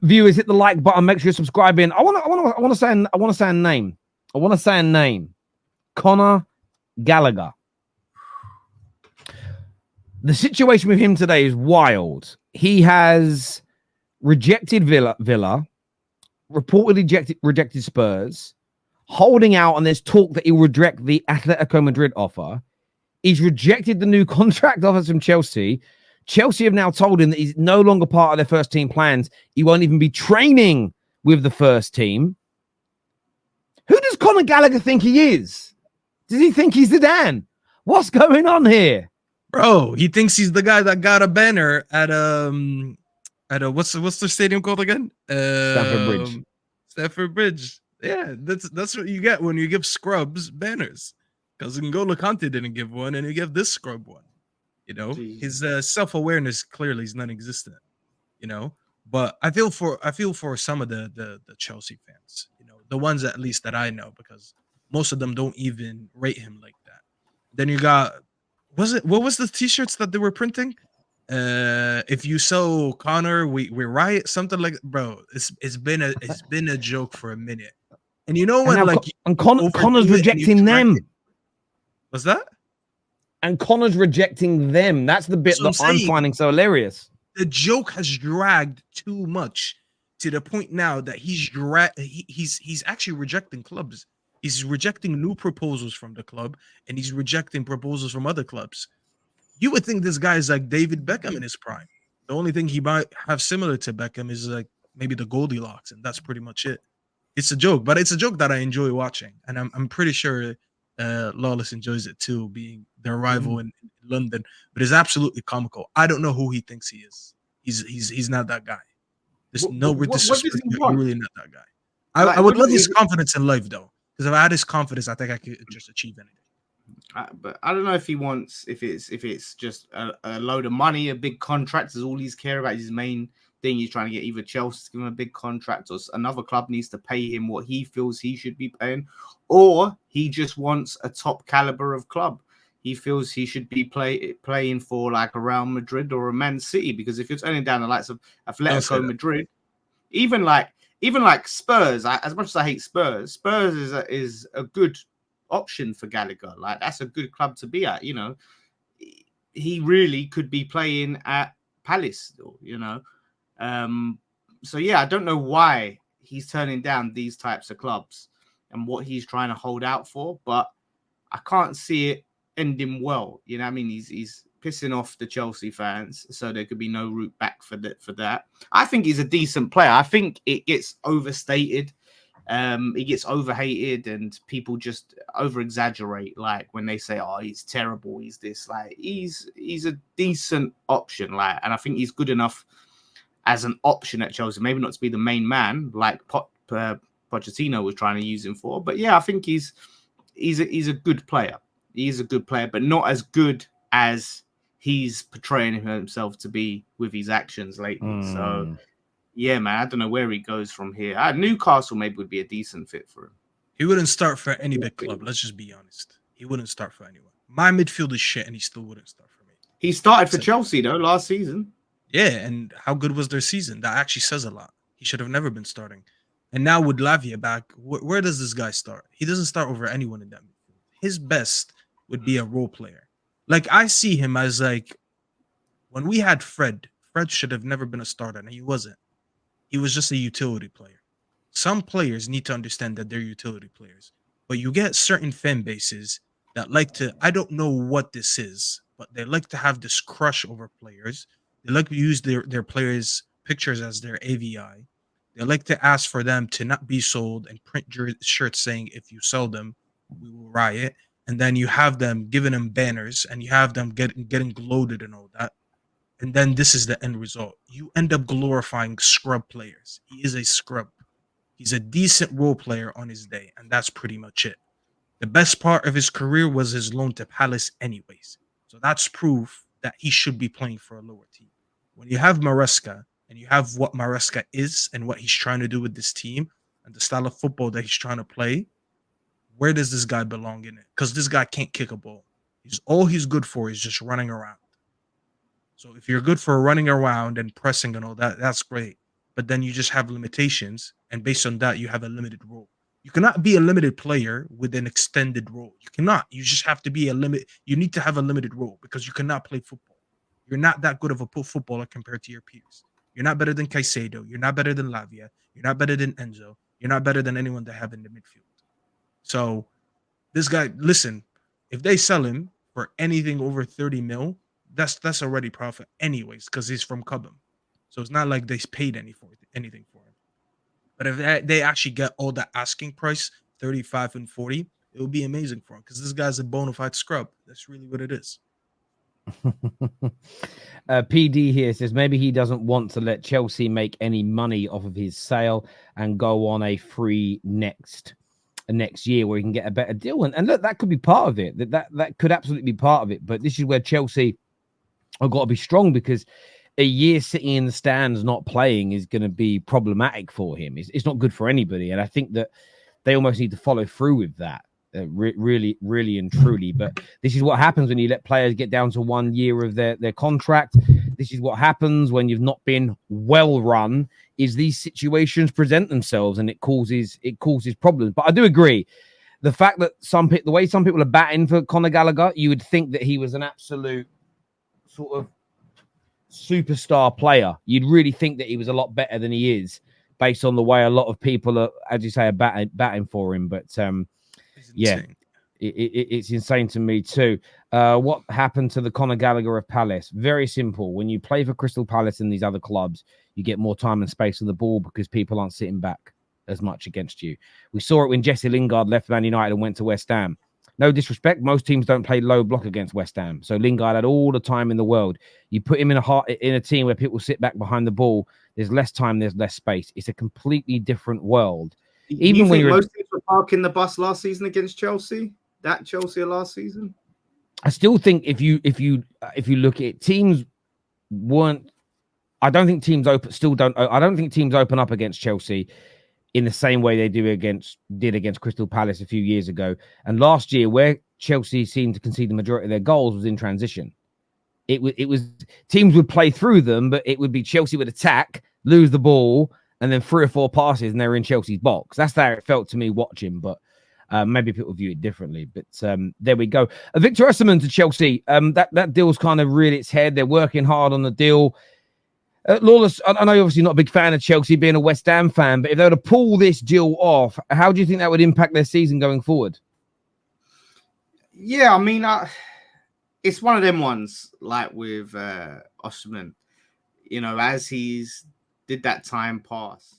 Viewers, hit the like button. Make sure you're subscribing. I want to say a name. I want to say a name. Conor Gallagher. The situation with him today is wild. He has rejected Villa, reportedly rejected Spurs, holding out, and there's talk that he'll reject the Atletico Madrid offer. He's rejected the new contract offers from Chelsea. Chelsea have now told him that he's no longer part of their first team plans. He won't even be training with the first team. Who does Conor Gallagher think he is? Does he think he's Zidane? What's going on here? Bro, he thinks he's the guy that got a banner at what's the stadium called again? Stamford Bridge. Stamford Bridge. Yeah, that's what you get when you give scrubs banners. Because N'Golo Kante didn't give one, and he gave this scrub one. You know, Jeez. his self-awareness clearly is non-existent. You know, but I feel for some of the Chelsea fans. You know, the ones at least that I know, because most of them don't even rate him like that. Then you got what was the t-shirts that they were printing? If you sell Connor, we riot, something like, bro. It's been a joke for a minute. And you know what? Connor's rejecting them. What's that? And Connor's rejecting them. That's the bit that I'm finding so hilarious. The joke has dragged too much to the point now that he's actually rejecting clubs. He's rejecting new proposals from the club, and he's rejecting proposals from other clubs. You would think this guy is like David Beckham in his prime. The only thing he might have similar to Beckham is like maybe the Goldilocks, and that's pretty much it. It's a joke, but it's a joke that I enjoy watching, and I'm pretty sure Lawless enjoys it too, being their rival in London. But it's absolutely comical. I don't know who he thinks he is. He's not that guy. There's no disrespect. He's really not that guy. I would love his confidence in life, though, because if I had his confidence, I think I could just achieve anything. But I don't know if he wants, if it's just a load of money, a big contract is all he's care about. His main thing he's trying to get either Chelsea to give him a big contract, or another club needs to pay him what he feels he should be paying, or he just wants a top caliber of club. He feels he should be playing for like a Real Madrid or a Man City, because if you're turning down the likes of Atletico Madrid, even like Spurs, as much as I hate Spurs, Spurs is a good option for Gallagher. Like, that's a good club to be at. You know, he really could be playing at Palace, you know. So yeah, I don't know why he's turning down these types of clubs and what he's trying to hold out for, but I can't see it ending well. You know what I mean? He's pissing off the Chelsea fans, so there could be no route back for that. I think he's a decent player. I think it gets overstated. He gets overhated, and people just over exaggerate. Like when they say, "Oh, he's terrible. He's this." Like he's a decent option. Like, and I think he's good enough as an option at Chelsea. Maybe not to be the main man like Pochettino was trying to use him for, but yeah, I think he's a good player. He's a good player, but not as good as he's portraying himself to be with his actions lately. So. Yeah, man, I don't know where he goes from here. Newcastle maybe would be a decent fit for him. He wouldn't start for any big club. Let's just be honest. He wouldn't start for anyone. My midfield is shit, and he still wouldn't start for me. He started for Chelsea, though, last season. Yeah, and how good was their season? That actually says a lot. He should have never been starting. And now with Lavia back, where does this guy start? He doesn't start over anyone in that midfield. His best would be a role player. Like, I see him as like, when we had Fred should have never been a starter, and he wasn't. He was just a utility player. Some players need to understand that they're utility players. But you get certain fan bases that like to, I don't know what this is, but they like to have this crush over players. They like to use their players' pictures as their AVI. They like to ask for them to not be sold and print shirts saying, if you sell them, we will riot. And then you have them giving them banners, and you have them getting gloated and all that. And then this is the end result. You end up glorifying scrub players. He is a scrub. He's a decent role player on his day, and that's pretty much it. The best part of his career was his loan to Palace anyways. So that's proof that he should be playing for a lower team. When you have Maresca, and you have what Maresca is and what he's trying to do with this team and the style of football that he's trying to play, where does this guy belong in it? Because this guy can't kick a ball. All he's good for is just running around. So if you're good for running around and pressing and all that, that's great. but then you just have limitations, and based on that, you have a limited role. You cannot be a limited player with an extended role. You cannot. You just have to be a limit. You need to have a limited role because you cannot play football. You're not that good of a footballer compared to your peers. You're not better than Caicedo. You're not better than Lavia. You're not better than Enzo. You're not better than anyone they have in the midfield. So this guy, listen, if they sell him for anything over 30 mil, that's already profit anyways, because he's from Cobham. So it's not like they paid anything for him. But if they actually get all the asking price, 35 and 40, it would be amazing for him because this guy's a bona fide scrub. That's really what it is. PD here says maybe he doesn't want to let Chelsea make any money off of his sale and go on a free next year where he can get a better deal. And look, that could be part of it. That could absolutely be part of it. But this is where Chelsea have got to be strong, because a year sitting in the stands not playing is going to be problematic for him. It's not good for anybody. And I think that they almost need to follow through with that. Really, really and truly. But this is what happens when you let players get down to 1 year of their contract. This is what happens when you've not been well run, is these situations present themselves and it causes problems. But I do agree. The fact that the way some people are batting for Conor Gallagher, you would think that he was an absolute sort of superstar player. You'd really think that he was a lot better than he is, based on the way a lot of people are, as you say, are batting for him. But yeah, it's insane to me too. What happened to the Conor Gallagher of Palace? Very simple. When you play for Crystal Palace and these other clubs, you get more time and space on the ball because people aren't sitting back as much against you. We saw it when Jesse Lingard left Man United and went to West Ham. No disrespect, most teams don't play low block against West Ham. So Lingard had all the time in the world. You put him in a team where people sit back behind the ball, there's less time, there's less space. It's a completely different world. Even when most teams were parking the bus last season against Chelsea, that Chelsea last season, I still think if you look at it, teams weren't. I don't think teams open up against Chelsea in the same way they did against Crystal Palace a few years ago. And last year, where Chelsea seemed to concede the majority of their goals was in transition. It was teams would play through them, but it would be Chelsea would attack, lose the ball, and then 3 or 4 passes, and they're in Chelsea's box. That's how it felt to me watching, but maybe people view it differently. But there we go. Victor Osimhen to Chelsea. That deal's kind of reared its head. They're working hard on the deal. Lawless, I know you're obviously not a big fan of Chelsea, being a West Ham fan, but if they were to pull this deal off, how do you think that would impact their season going forward? Yeah, I mean, it's one of them ones, like with Osimhen, as he's did that time pass,